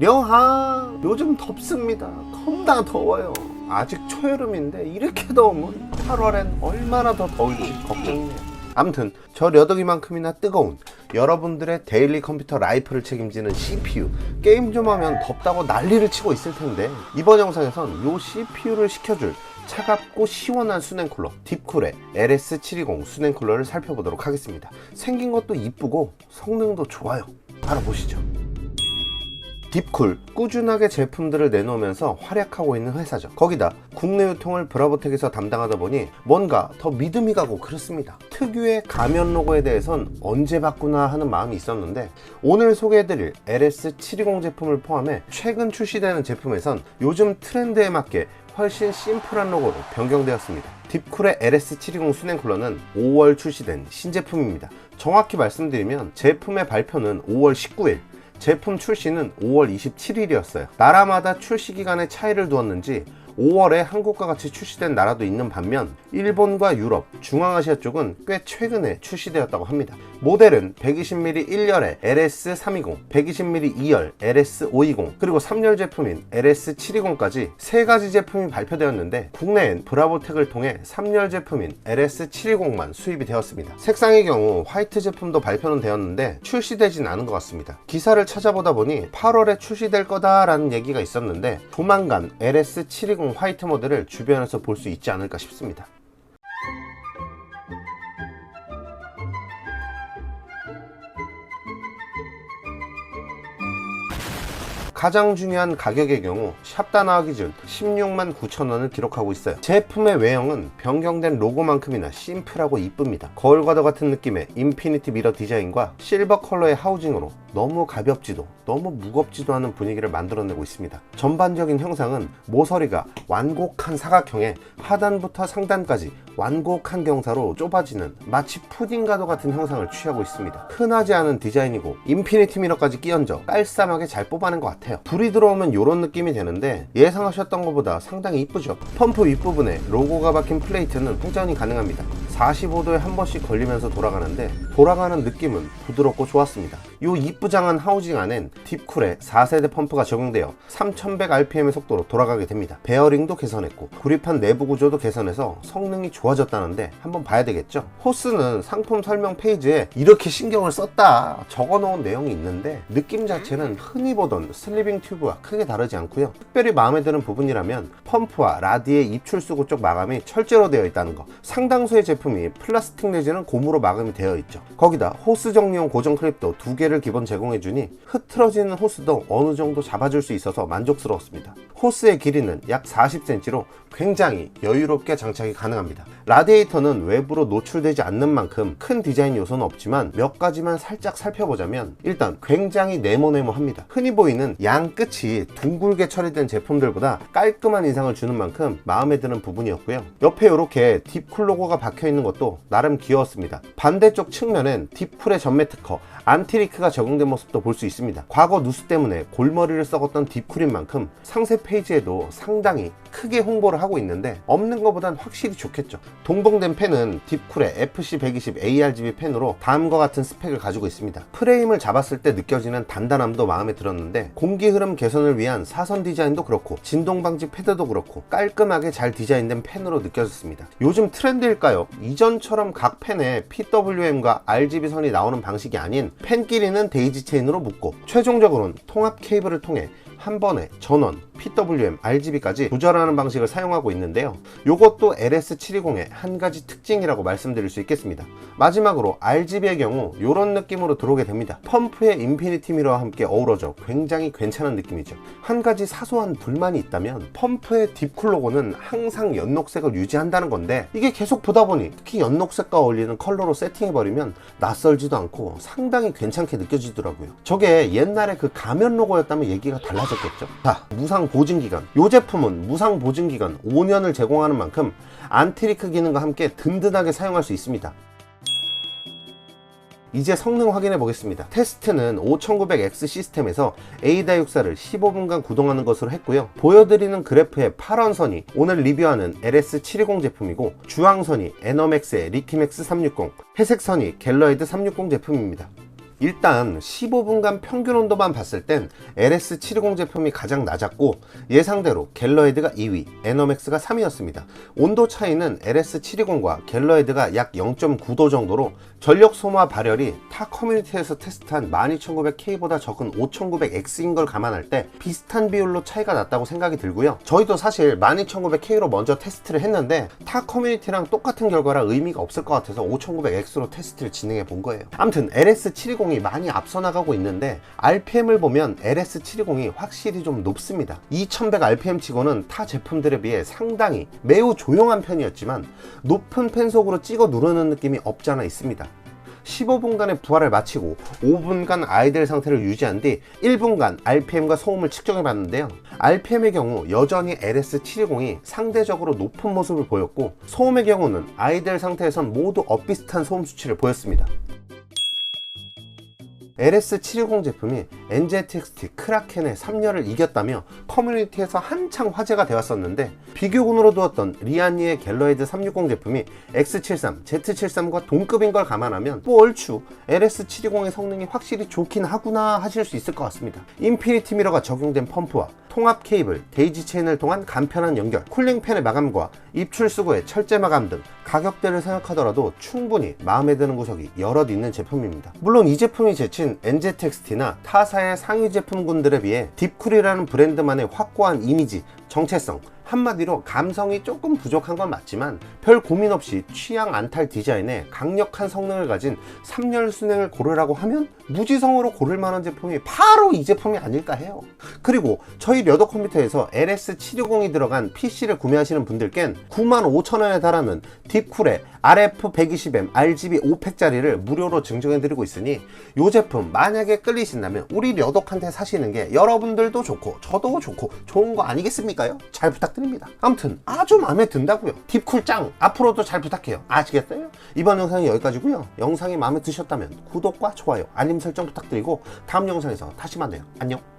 령하 요즘 덥습니다. 겁나 더워요. 아직 초여름인데 이렇게 더우면 8월엔 얼마나 더 더울지 걱정이네요. 아무튼 저 려더기만큼이나 뜨거운 여러분들의 데일리 컴퓨터 라이프를 책임지는 CPU, 게임 좀 하면 덥다고 난리를 치고 있을 텐데 이번 영상에선 요 CPU를 식혀줄 차갑고 시원한 수냉쿨러 딥쿨의 LS720 수냉쿨러를 살펴보도록 하겠습니다. 생긴 것도 이쁘고 성능도 좋아요. 알아보시죠. 딥쿨, 꾸준하게 제품들을 내놓으면서 활약하고 있는 회사죠. 거기다 국내 유통을 브라보텍에서 담당하다 보니 뭔가 더 믿음이 가고 그렇습니다. 특유의 가면 로고에 대해선 언제 바꾸나 하는 마음이 있었는데 오늘 소개해드릴 LS720 제품을 포함해 최근 출시되는 제품에선 요즘 트렌드에 맞게 훨씬 심플한 로고로 변경되었습니다. 딥쿨의 LS720 수냉쿨러는 5월 출시된 신제품입니다. 정확히 말씀드리면 제품의 발표는 5월 19일, 제품 출시는 5월 27일이었어요. 나라마다 출시 기간에 차이를 두었는지 5월에 한국과 같이 출시된 나라도 있는 반면 일본과 유럽, 중앙아시아 쪽은 꽤 최근에 출시되었다고 합니다. 모델은 120mm 1열의 LS320, 120mm 2열 LS520, 그리고 3열 제품인 LS720까지 3가지 제품이 발표되었는데 국내엔 브라보텍을 통해 3열 제품인 LS720만 수입이 되었습니다. 색상의 경우 화이트 제품도 발표는 되었는데 출시되진 않은 것 같습니다. 기사를 찾아보다 보니 8월에 출시될 거다라는 얘기가 있었는데 조만간 LS720 화이트 모델을 주변에서 볼 수 있지 않을까 싶습니다. 가장 중요한 가격의 경우 샵다나 기준 16만 9천원을 기록하고 있어요. 제품의 외형은 변경된 로고만큼이나 심플하고 이쁩니다. 거울과도 같은 느낌의 인피니티 미러 디자인과 실버 컬러의 하우징으로 너무 가볍지도 너무 무겁지도 않은 분위기를 만들어내고 있습니다. 전반적인 형상은 모서리가 완곡한 사각형에 하단부터 상단까지 완곡한 경사로 좁아지는 마치 푸딩과도 같은 형상을 취하고 있습니다. 흔하지 않은 디자인이고 인피니티 미러까지 끼얹어 깔쌈하게 잘 뽑아낸 것 같아요. 불이 들어오면 이런 느낌이 되는데 예상하셨던 것보다 상당히 이쁘죠. 펌프 윗부분에 로고가 박힌 플레이트는 회전이 가능합니다. 45도에 한 번씩 걸리면서 돌아가는데 돌아가는 느낌은 부드럽고 좋았습니다. 이 이쁘장한 하우징 안엔 딥쿨의 4세대 펌프가 적용되어 3100rpm의 속도로 돌아가게 됩니다. 베어링도 개선했고 구립판 내부 구조도 개선해서 성능이 좋아졌다는데 한번 봐야 되겠죠. 호스는 상품 설명 페이지에 이렇게 신경을 썼다 적어놓은 내용이 있는데 느낌 자체는 흔히 보던 슬리빙 튜브와 크게 다르지 않고요. 특별히 마음에 드는 부분이라면 펌프와 라디의 입출수구 쪽 마감이 철제로 되어 있다는 거. 상당수의 제품이 플라스틱 내지는 고무로 마감이 되어 있죠. 거기다 호스 정리용 고정 클립도 2개를 기본 제공해주니 흐트러지는 호스도 어느 정도 잡아줄 수 있어서 만족스러웠습니다. 호스의 길이는 약 40cm로 굉장히 여유롭게 장착이 가능합니다. 라디에이터는 외부로 노출되지 않는 만큼 큰 디자인 요소는 없지만 몇 가지만 살짝 살펴보자면 일단 굉장히 네모네모합니다. 흔히 보이는 양 끝이 둥글게 처리된 제품들보다 깔끔한 인상을 주는 만큼 마음에 드는 부분이었고요. 옆에 이렇게 딥쿨 로고가 박혀있는 것도 나름 귀여웠습니다. 반대쪽 측면엔 딥쿨의 전매 특허 안티리크가 적용된 모습도 볼 수 있습니다. 과거 누수 때문에 골머리를 썩었던 딥쿨인 만큼 상세 페이지에도 상당히 크게 홍보를 하고 있는데 없는 것보단 확실히 좋겠죠. 동봉된 펜은 딥쿨의 FC120 ARGB 펜으로 다음과 같은 스펙을 가지고 있습니다. 프레임을 잡았을 때 느껴지는 단단함도 마음에 들었는데 공기 흐름 개선을 위한 사선 디자인도 그렇고 진동 방지 패드도 그렇고 깔끔하게 잘 디자인된 펜으로 느껴졌습니다. 요즘 트렌드일까요? 이전처럼 각 펜에 PWM과 RGB 선이 나오는 방식이 아닌 펜끼리는 데이지 체인으로 묶고 최종적으로는 통합 케이블을 통해 한 번에 전원, PWM, RGB까지 조절하는 방식을 사용하고 있는데요. 이것도 LS720의 한 가지 특징이라고 말씀드릴 수 있겠습니다. 마지막으로 RGB의 경우 이런 느낌으로 들어오게 됩니다. 펌프의 인피니티 미러와 함께 어우러져 굉장히 괜찮은 느낌이죠. 한 가지 사소한 불만이 있다면 펌프의 딥쿨 로고는 항상 연녹색을 유지한다는 건데 이게 계속 보다 보니 특히 연녹색과 어울리는 컬러로 세팅해버리면 낯설지도 않고 상당히 괜찮게 느껴지더라고요. 저게 옛날에 그 가면 로고였다면 얘기가 달라졌겠죠. 자, 무상 보증기간. 이 제품은 무상 보증기간 5년을 제공하는 만큼 안티리크 기능과 함께 든든하게 사용할 수 있습니다. 이제 성능 확인해 보겠습니다. 테스트는 5900X 시스템에서 AIDA64를 15분간 구동하는 것으로 했고요. 보여드리는 그래프의 파란 선이 오늘 리뷰하는 LS720 제품이고 주황선이 에너맥스의 리키맥스 360, 회색 선이 갤러이드 360 제품입니다. 일단 15분간 평균 온도만 봤을 땐 LS720 제품이 가장 낮았고 예상대로 갤러헤드가 2위, 에너맥스가 3위였습니다. 온도 차이는 LS720과 갤러헤드가 약 0.9도 정도로 전력 소모와 발열이 타 커뮤니티에서 테스트한 12900K보다 적은 5900X인 걸 감안할 때 비슷한 비율로 차이가 났다고 생각이 들고요. 저희도 사실 12900K로 먼저 테스트를 했는데 타 커뮤니티랑 똑같은 결과라 의미가 없을 것 같아서 5900X로 테스트를 진행해 본 거예요. 아무튼 LS720이 많이 앞서 나가고 있는데 RPM을 보면 LS720이 확실히 좀 높습니다. 2100rpm 치고는 타 제품들에 비해 상당히 매우 조용한 편이었지만 높은 펜속으로 찍어 누르는 느낌이 없지 않아 있습니다. 15분간의 부하를 마치고 5분간 아이들 상태를 유지한 뒤 1분간 RPM과 소음을 측정해 봤는데요. RPM의 경우 여전히 LS720이 상대적으로 높은 모습을 보였고 소음의 경우는 아이들 상태에선 모두 엇비슷한 소음 수치를 보였습니다. LS720 제품이 NZXT 크라켄의 3열을 이겼다며 커뮤니티에서 한창 화제가 되었었는데 비교군으로 두었던 리안니의 갤러헤드 360 제품이 X73, Z73과 동급인 걸 감안하면 뭐 얼추 LS720의 성능이 확실히 좋긴 하구나 하실 수 있을 것 같습니다. 인피니티 미러가 적용된 펌프와 통합 케이블, 데이지 체인을 통한 간편한 연결, 쿨링팬의 마감과 입출 수구의 철제 마감 등 가격대를 생각하더라도 충분히 마음에 드는 구석이 여럿 있는 제품입니다. 물론 이 제품이 제친 NZXT나 타사의 상위 제품군들에 비해 딥쿨이라는 브랜드만의 확고한 이미지, 정체성, 한마디로 감성이 조금 부족한 건 맞지만 별 고민 없이 취향 안탈 디자인에 강력한 성능을 가진 3열 순행을 고르라고 하면 무지성으로 고를 만한 제품이 바로 이 제품이 아닐까 해요. 그리고 저희 려더 컴퓨터에서 LS720이 들어간 PC를 구매하시는 분들께는 95,000원에 달하는 딥쿨의 RF120M RGB 5팩짜리를 무료로 증정해드리고 있으니 이 제품 만약에 끌리신다면 우리 려덕한테 사시는 게 여러분들도 좋고 저도 좋고 좋은 거 아니겠습니까요? 잘 부탁드립니다. 아무튼 아주 마음에 든다고요. 딥쿨 짱! 앞으로도 잘 부탁해요. 아시겠어요? 이번 영상이 여기까지고요. 영상이 마음에 드셨다면 구독과 좋아요, 알림 설정 부탁드리고 다음 영상에서 다시 만나요. 안녕.